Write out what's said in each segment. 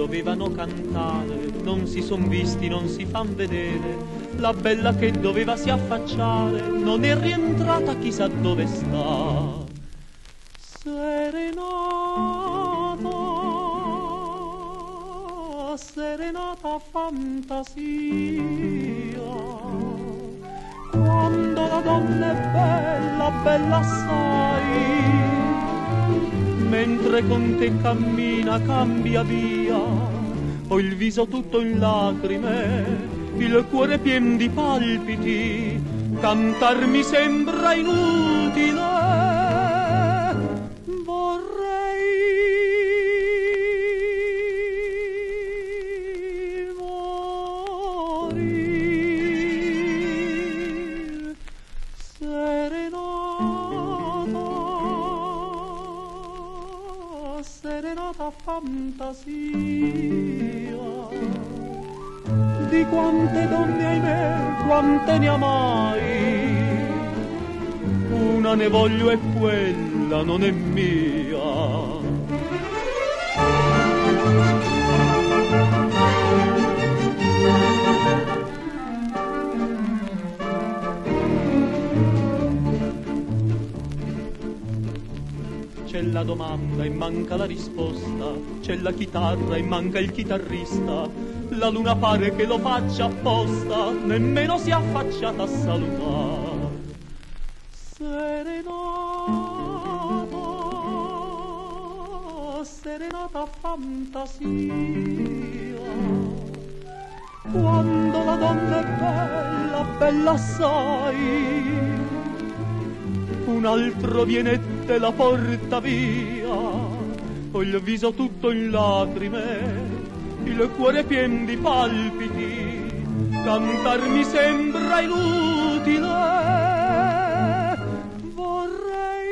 dovevano cantare, non si son visti, non si fan vedere. La bella che doveva si affacciare non è rientrata, chissà dove sta. Serenata, serenata fantasia, quando la donna è bella, bella assai, mentre con te cammina, cambia via, ho il viso tutto in lacrime, il cuore pien di palpiti, cantar mi sembra inutile, vorrei morire. Serenata, serenata fantasia, di quante donne ahimè, quante ne amai, una ne voglio e quella non è mia. C'è la domanda e manca la risposta, c'è la chitarra e manca il chitarrista, la luna pare che lo faccia apposta, nemmeno si è affacciata a salutare. Serenata, serenata fantasia, quando la donna è bella, bella assai, un altro viene e te la porta via, ho il viso tutto in lacrime, il cuore pien di palpiti, cantar mi sembra inutile, vorrei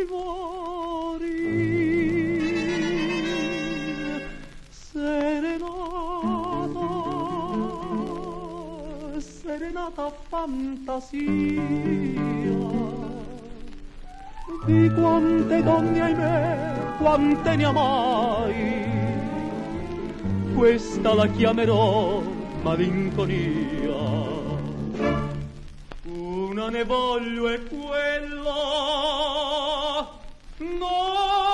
morire. Serenata, serenata fantasia, di quante donne ahimè, quante ne amai, questa la chiamerò malinconia. Una ne voglio e quella no.